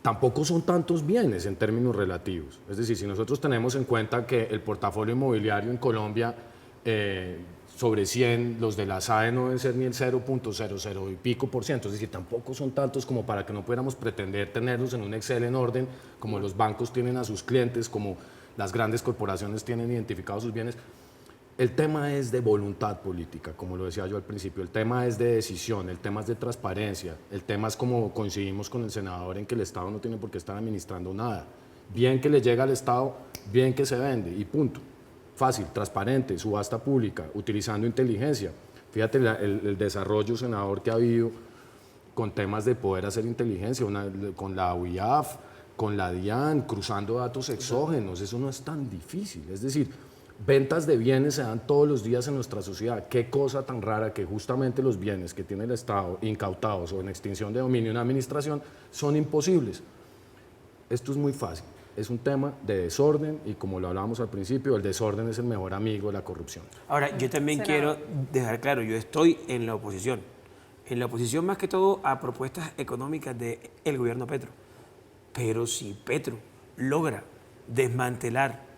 Tampoco son tantos bienes en términos relativos. Es decir, si nosotros tenemos en cuenta que el portafolio inmobiliario en Colombia, sobre 100, los de la SAE no deben ser ni el 0.00 y pico %. Es decir, tampoco son tantos como para que no pudiéramos pretender tenerlos en un Excel en orden, como los bancos tienen a sus clientes, como las grandes corporaciones tienen identificados sus bienes. El tema es de voluntad política, como lo decía yo al principio, el tema es de decisión, el tema es de transparencia, el tema es como coincidimos con el senador en que el Estado no tiene por qué estar administrando nada. Bien que le llega al Estado, bien que se vende y punto. Fácil, transparente, subasta pública, utilizando inteligencia. Fíjate el desarrollo, senador, que ha habido con temas de poder hacer inteligencia, con la UIAF, con la DIAN, cruzando datos exógenos, eso no es tan difícil. Es decir, ventas de bienes se dan todos los días en nuestra sociedad. Qué cosa tan rara que justamente los bienes que tiene el Estado incautados o en extinción de dominio en la administración son imposibles. Esto es muy fácil. Es un tema de desorden y como lo hablábamos al principio, el desorden es el mejor amigo de la corrupción. Ahora, yo también quiero dejar claro, yo estoy en la oposición. En la oposición más que todo a propuestas económicas del gobierno Petro. Pero si Petro logra desmantelar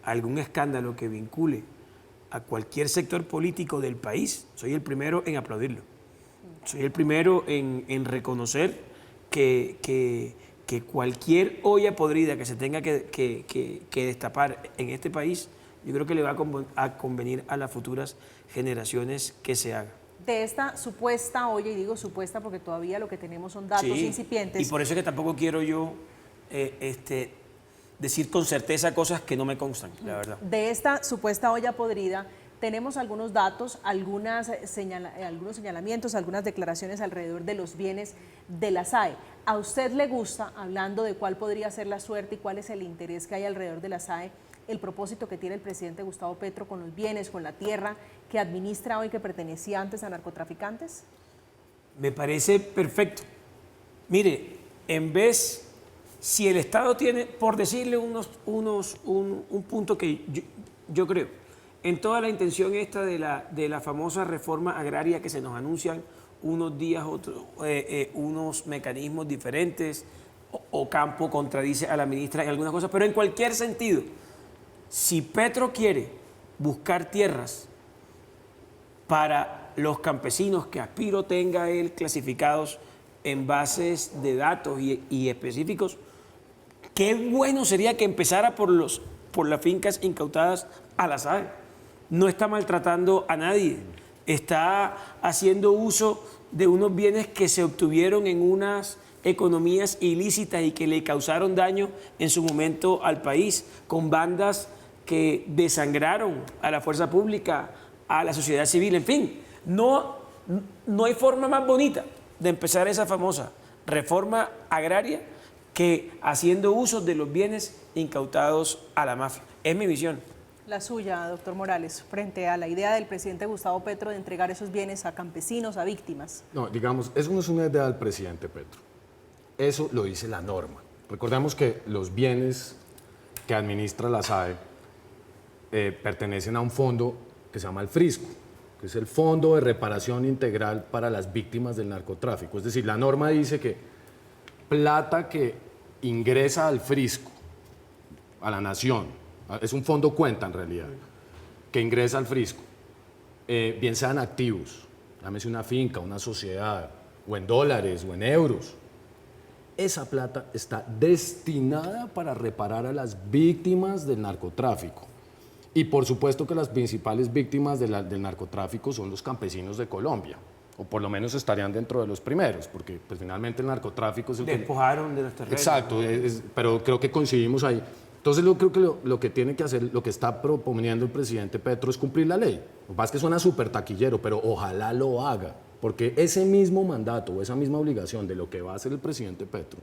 algún escándalo que vincule a cualquier sector político del país, soy el primero en aplaudirlo. Soy el primero en reconocer que cualquier olla podrida que se tenga que destapar en este país, yo creo que le va a convenir a las futuras generaciones que se haga. De esta supuesta olla, y digo supuesta porque todavía lo que tenemos son datos incipientes. Y por eso es que tampoco quiero yo decir con certeza cosas que no me constan, la verdad. De esta supuesta olla podrida, tenemos algunos datos, algunos señalamientos, algunas declaraciones alrededor de los bienes de la SAE. ¿A usted le gusta, hablando de cuál podría ser la suerte y cuál es el interés que hay alrededor de la SAE, el propósito que tiene el presidente Gustavo Petro con los bienes, con la tierra que administra hoy, que pertenecía antes a narcotraficantes? Me parece perfecto. Mire, en vez... Si el Estado tiene, por decirle un punto que yo creo, en toda la intención esta de la famosa reforma agraria que se nos anuncian unos días, unos mecanismos diferentes, o Campo contradice a la ministra en algunas cosas, pero en cualquier sentido, si Petro quiere buscar tierras para los campesinos que Aspiro tenga él clasificados en bases de datos y específicos, qué bueno sería que empezara por las fincas incautadas a la SAE. No está maltratando a nadie, está haciendo uso de unos bienes que se obtuvieron en unas economías ilícitas y que le causaron daño en su momento al país, con bandas que desangraron a la fuerza pública, a la sociedad civil, en fin. No hay forma más bonita de empezar esa famosa reforma agraria que haciendo uso de los bienes incautados a la mafia. Es mi visión. La suya, doctor Morales, frente a la idea del presidente Gustavo Petro de entregar esos bienes a campesinos, a víctimas. No, digamos, eso no es una idea del presidente Petro. Eso lo dice la norma. Recordemos que los bienes que administra la SAE pertenecen a un fondo que se llama el Frisco, que es el Fondo de Reparación Integral para las Víctimas del Narcotráfico. Es decir, la norma dice que plata que ingresa al Frisco, a la nación, es un fondo cuenta en realidad, que ingresa al Frisco, bien sean activos, llámese una finca, una sociedad, o en dólares o en euros, esa plata está destinada para reparar a las víctimas del narcotráfico. Y por supuesto que las principales víctimas del narcotráfico son los campesinos de Colombia, o por lo menos estarían dentro de los primeros, porque pues, finalmente el narcotráfico es el que... Despojaron de los terrenos. Exacto, pero creo que coincidimos ahí. Entonces yo creo que lo que tiene que hacer, lo que está proponiendo el presidente Petro es cumplir la ley. Lo que pasa es que suena súper taquillero, pero ojalá lo haga, porque ese mismo mandato o esa misma obligación de lo que va a hacer el presidente Petro,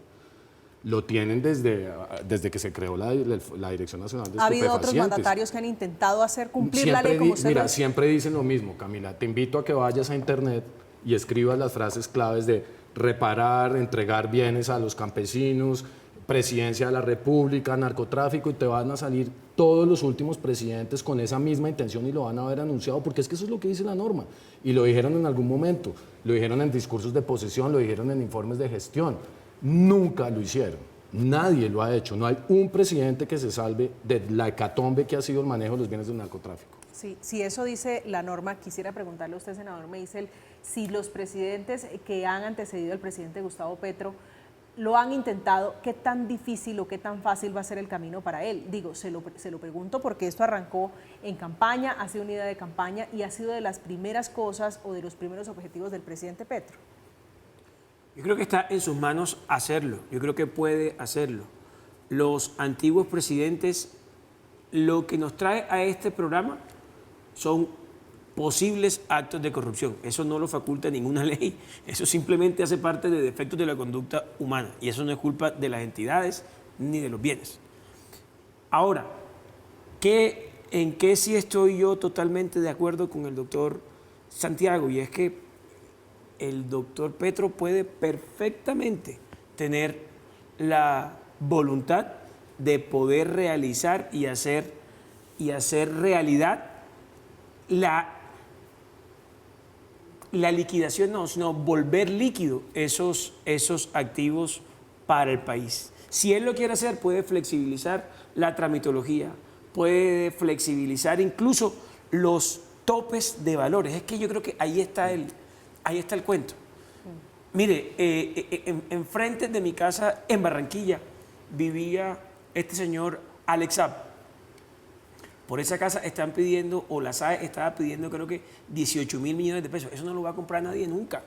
lo tienen desde que se creó la Dirección Nacional de Estupefacientes. ¿Ha habido otros mandatarios que han intentado hacer cumplir la ley como usted Mira, lo dice? siempre dicen lo mismo, Camila. Te invito a que vayas a internet y escribas las frases claves de reparar, entregar bienes a los campesinos, presidencia de la República, narcotráfico, y te van a salir todos los últimos presidentes con esa misma intención y lo van a haber anunciado, porque es que eso es lo que dice la norma. Y lo dijeron en algún momento, lo dijeron en discursos de posesión, lo dijeron en informes de gestión. Nunca lo hicieron, nadie lo ha hecho. No hay un presidente que se salve de la hecatombe que ha sido el manejo de los bienes del narcotráfico. Sí, si eso dice la norma, quisiera preguntarle a usted, senador Meisel, si los presidentes que han antecedido al presidente Gustavo Petro lo han intentado, ¿qué tan difícil o qué tan fácil va a ser el camino para él? Digo, se lo pregunto porque esto arrancó en campaña, ha sido una idea de campaña y ha sido de las primeras cosas o de los primeros objetivos del presidente Petro. Yo creo que está en sus manos hacerlo, yo creo que puede hacerlo. Los antiguos presidentes, lo que nos trae a este programa son posibles actos de corrupción. Eso no lo faculta ninguna ley, eso simplemente hace parte de defectos de la conducta humana y eso no es culpa de las entidades ni de los bienes. Ahora, ¿en qué sí estoy yo totalmente de acuerdo con el doctor Santiago? Y es que el doctor Petro puede perfectamente tener la voluntad de poder realizar y hacer realidad la liquidación, no, sino volver líquido esos activos para el país. Si él lo quiere hacer, puede flexibilizar la tramitología, puede flexibilizar incluso los topes de valores. Es que yo creo que ahí está el cuento. Mire, enfrente de mi casa en Barranquilla vivía este señor Alex Saab. Por esa casa están pidiendo, o la SAE estaba pidiendo creo que 18.000 millones de pesos. Eso no lo va a comprar nadie nunca.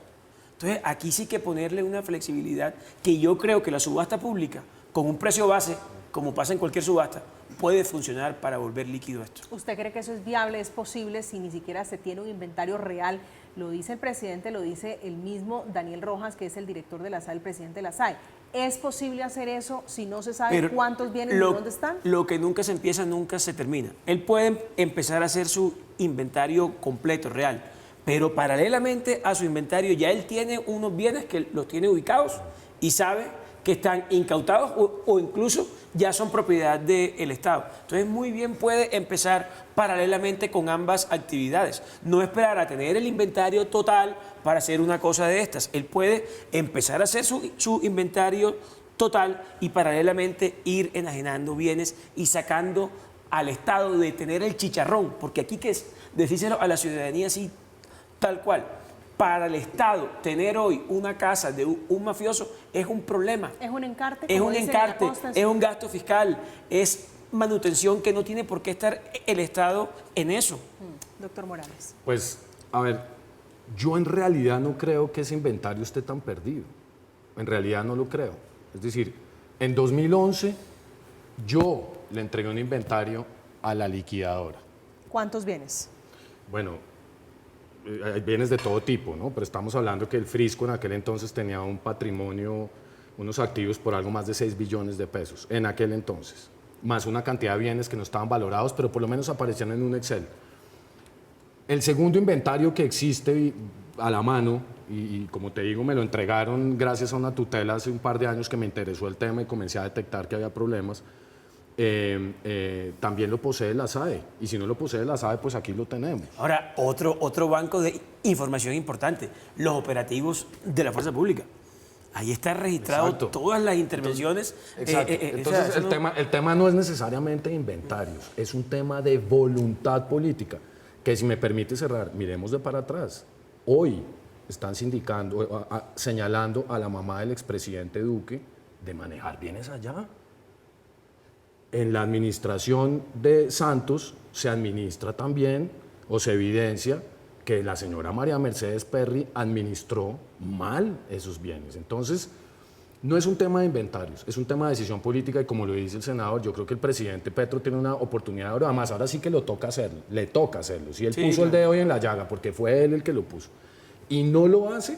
Entonces aquí sí que ponerle una flexibilidad que yo creo que la subasta pública, con un precio base, como pasa en cualquier subasta, puede funcionar para volver líquido esto. ¿Usted cree que eso es viable, es posible, si ni siquiera se tiene un inventario real? Lo dice el presidente, lo dice el mismo Daniel Rojas, que es el director de la SAE, el presidente de la SAE. ¿Es posible hacer eso si no se sabe Pero cuántos bienes y dónde están? Lo que nunca se empieza, nunca se termina. Él puede empezar a hacer su inventario completo, real, pero paralelamente a su inventario ya él tiene unos bienes que los tiene ubicados y sabe que están incautados o incluso ya son propiedad del Estado. Entonces muy bien puede empezar paralelamente con ambas actividades. No esperar a tener el inventario total para hacer una cosa de estas. Él puede empezar a hacer su inventario total y paralelamente ir enajenando bienes y sacando al Estado de tener el chicharrón, porque aquí que es decírselo a la ciudadanía así, tal cual. Para el Estado, tener hoy una casa de un mafioso es un problema. ¿Es un encarte? Es como un dicen en la encarte, costa, es un gasto fiscal, es manutención que no tiene por qué estar el Estado en eso. Doctor Morales. Pues, a ver, yo en realidad no creo que ese inventario esté tan perdido. En realidad no lo creo. Es decir, en 2011 yo le entregué un inventario a la liquidadora. ¿Cuántos bienes? Bueno, hay bienes de todo tipo, ¿no? Pero estamos hablando que el Frisco en aquel entonces tenía un patrimonio, unos activos por algo más de 6 billones de pesos, en aquel entonces. más una cantidad de bienes que no estaban valorados, pero por lo menos aparecían en un Excel. El segundo inventario que existe a la mano, y como te digo, me lo entregaron gracias a una tutela hace un par de años que me interesó el tema y comencé a detectar que había problemas, también lo posee la SAE. Y si no lo posee la SAE, pues aquí lo tenemos. Ahora, otro banco de información importante, los operativos de la Fuerza Pública. Ahí está registrado Exacto. todas las intervenciones. Exacto. Entonces, el tema no es necesariamente de inventarios, es un tema de voluntad política. Que si me permite cerrar, miremos de para atrás. Hoy están señalando a la mamá del expresidente Duque de manejar bienes allá. En la administración de Santos se administra también, o se evidencia, que la señora María Mercedes Perry administró mal esos bienes. Entonces, no es un tema de inventarios, es un tema de decisión política y como lo dice el senador, yo creo que el presidente Petro tiene una oportunidad de oro, además ahora sí que le toca hacerlo. Si él puso el dedo hoy en la llaga, porque fue él el que lo puso, y no lo hace,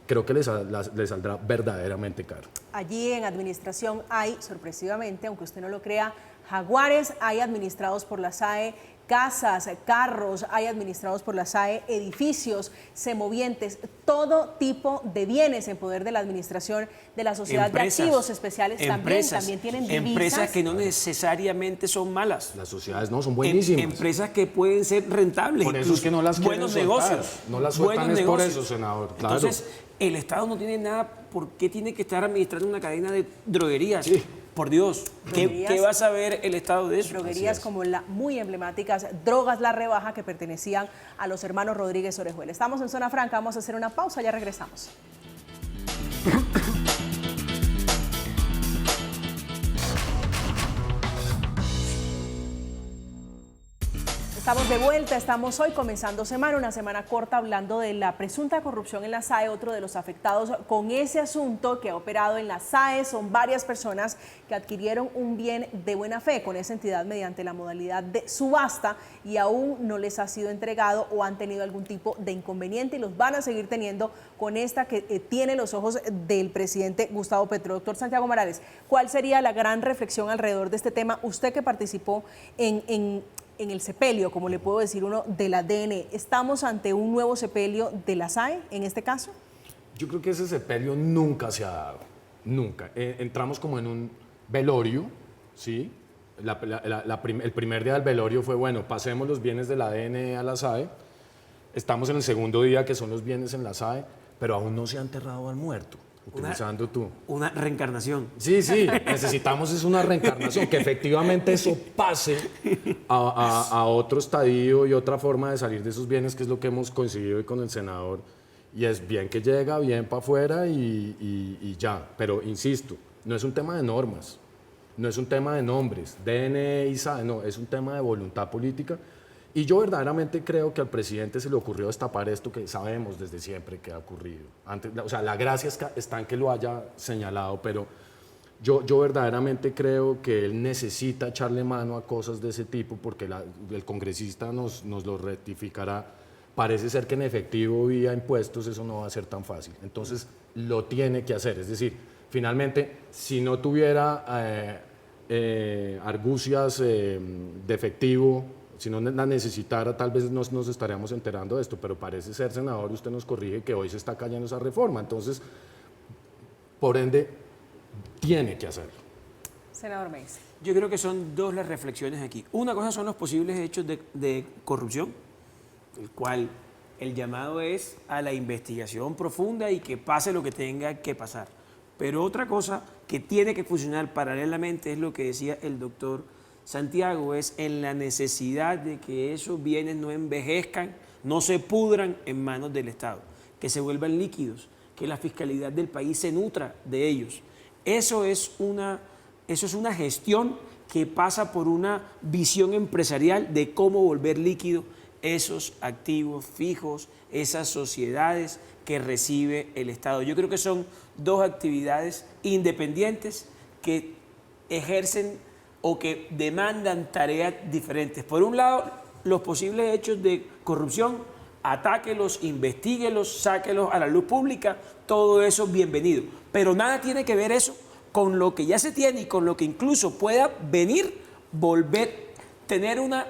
creo que le saldrá verdaderamente caro. Allí en administración hay, sorpresivamente, aunque usted no lo crea, jaguares, hay administrados por la SAE, casas, carros, hay administrados por la SAE, edificios, semovientes, todo tipo de bienes en poder de la administración de la Sociedad de Activos Especiales. También tienen divisas. Empresas que no necesariamente son malas. Las sociedades no son buenísimas. Empresas que pueden ser rentables. Por eso es que no las quieren buenos soltar. negocios. No las sueltan buenos es por negocios. eso, senador. Claro. Entonces, el Estado no tiene nada, ¿por qué tiene que estar administrando una cadena de droguerías? Sí. Por Dios, ¿qué va a saber el Estado de eso? Droguerías como las muy emblemáticas Drogas La Rebaja, que pertenecían a los hermanos Rodríguez Orejuela. Estamos en Zona Franca, vamos a hacer una pausa, ya regresamos. Estamos de vuelta, estamos hoy comenzando una semana corta hablando de la presunta corrupción en la SAE. Otro de los afectados con ese asunto que ha operado en la SAE son varias personas que adquirieron un bien de buena fe con esa entidad mediante la modalidad de subasta y aún no les ha sido entregado o han tenido algún tipo de inconveniente y los van a seguir teniendo con esta que tiene los ojos del presidente Gustavo Petro. Doctor Santiago Morales, ¿cuál sería la gran reflexión alrededor de este tema? Usted que participó en el sepelio, como le puedo decir uno, de la DNE, ¿estamos ante un nuevo sepelio de la SAE en este caso? Yo creo que ese sepelio nunca se ha dado, nunca. Entramos como en un velorio, ¿sí? El primer día del velorio fue, bueno, pasemos los bienes de la DNE a la SAE, estamos en el segundo día que son los bienes en la SAE, pero aún no se ha enterrado al muerto. Utilizando una reencarnación. Sí, necesitamos es una reencarnación, que efectivamente eso pase a otro estadio y otra forma de salir de esos bienes, que es lo que hemos coincidido hoy con el senador, y es bien que llega, bien para afuera y ya, pero insisto, no es un tema de normas, no es un tema de nombres, DNE y SAE, no, es un tema de voluntad política. Y yo verdaderamente creo que al presidente se le ocurrió destapar esto que sabemos desde siempre que ha ocurrido. O sea, la gracia está en que lo haya señalado, pero yo verdaderamente creo que él necesita echarle mano a cosas de ese tipo porque el congresista nos lo rectificará. Parece ser que en efectivo vía impuestos eso no va a ser tan fácil. Entonces, lo tiene que hacer. Es decir, finalmente, si no tuviera argucias de efectivo, si no la necesitara, tal vez nos estaríamos enterando de esto, pero parece ser, senador, usted nos corrige que hoy se está cayendo esa reforma. Entonces, por ende, tiene que hacerlo. Senador Meis. Yo creo que son dos las reflexiones aquí. Una cosa son los posibles hechos de corrupción, el cual el llamado es a la investigación profunda y que pase lo que tenga que pasar. Pero otra cosa que tiene que funcionar paralelamente es lo que decía el doctor Santiago, es en la necesidad de que esos bienes no envejezcan, no se pudran en manos del Estado, que se vuelvan líquidos, que la fiscalidad del país se nutra de ellos. Eso es una gestión que pasa por una visión empresarial de cómo volver líquido esos activos fijos, esas sociedades que recibe el Estado. Yo creo que son dos actividades independientes que ejercen o que demandan tareas diferentes. Por un lado, los posibles hechos de corrupción, atáquelos, investíguelos, sáquelos a la luz pública, todo eso bienvenido. Pero nada tiene que ver eso con lo que ya se tiene y con lo que incluso pueda venir, tener una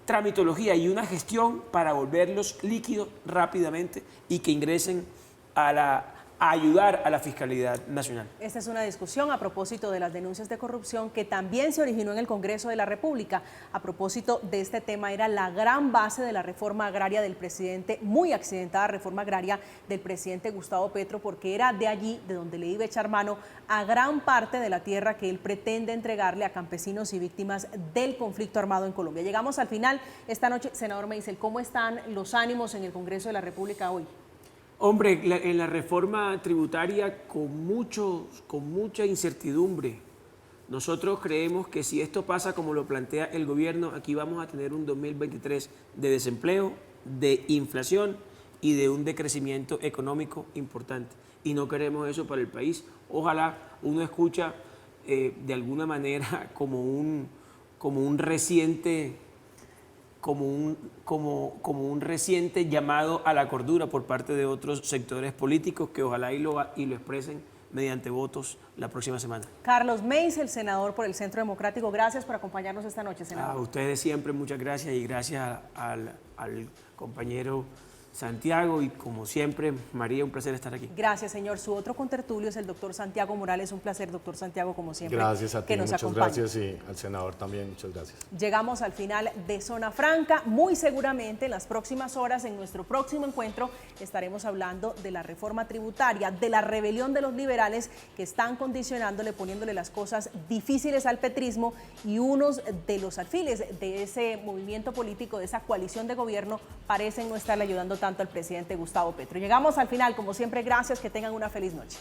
tramitología y una gestión para volverlos líquidos rápidamente y que ingresen a ayudar a la Fiscalidad Nacional. Esta es una discusión a propósito de las denuncias de corrupción que también se originó en el Congreso de la República. A propósito de este tema, era la gran base de la reforma agraria del presidente, muy accidentada reforma agraria del presidente Gustavo Petro, porque era de allí de donde le iba a echar mano a gran parte de la tierra que él pretende entregarle a campesinos y víctimas del conflicto armado en Colombia. Llegamos al final esta noche. Senador Meisel, ¿cómo están los ánimos en el Congreso de la República hoy? Hombre, en la reforma tributaria con mucha incertidumbre. Nosotros creemos que si esto pasa como lo plantea el gobierno, aquí vamos a tener un 2023 de desempleo, de inflación y de un decrecimiento económico importante. Y no queremos eso para el país. Ojalá uno escucha de alguna manera como un reciente llamado a la cordura por parte de otros sectores políticos que ojalá y lo expresen mediante votos la próxima semana. Carlos Meisel, senador por el Centro Democrático, gracias por acompañarnos esta noche, senador. A ustedes siempre muchas gracias y gracias al compañero Santiago y como siempre, María, un placer estar aquí. Gracias, señor. Su otro contertulio es el doctor Santiago Morales. Un placer, doctor Santiago, como siempre. Gracias a ti, que nos muchas acompañe. gracias y al senador también, muchas gracias. Llegamos al final de Zona Franca. Muy seguramente en las próximas horas, en nuestro próximo encuentro, estaremos hablando de la reforma tributaria, de la rebelión de los liberales que están condicionándole, poniéndole las cosas difíciles al petrismo, y unos de los alfiles de ese movimiento político, de esa coalición de gobierno, parecen no estarle ayudando tanto al presidente Gustavo Petro. Llegamos al final, como siempre, gracias, que tengan una feliz noche.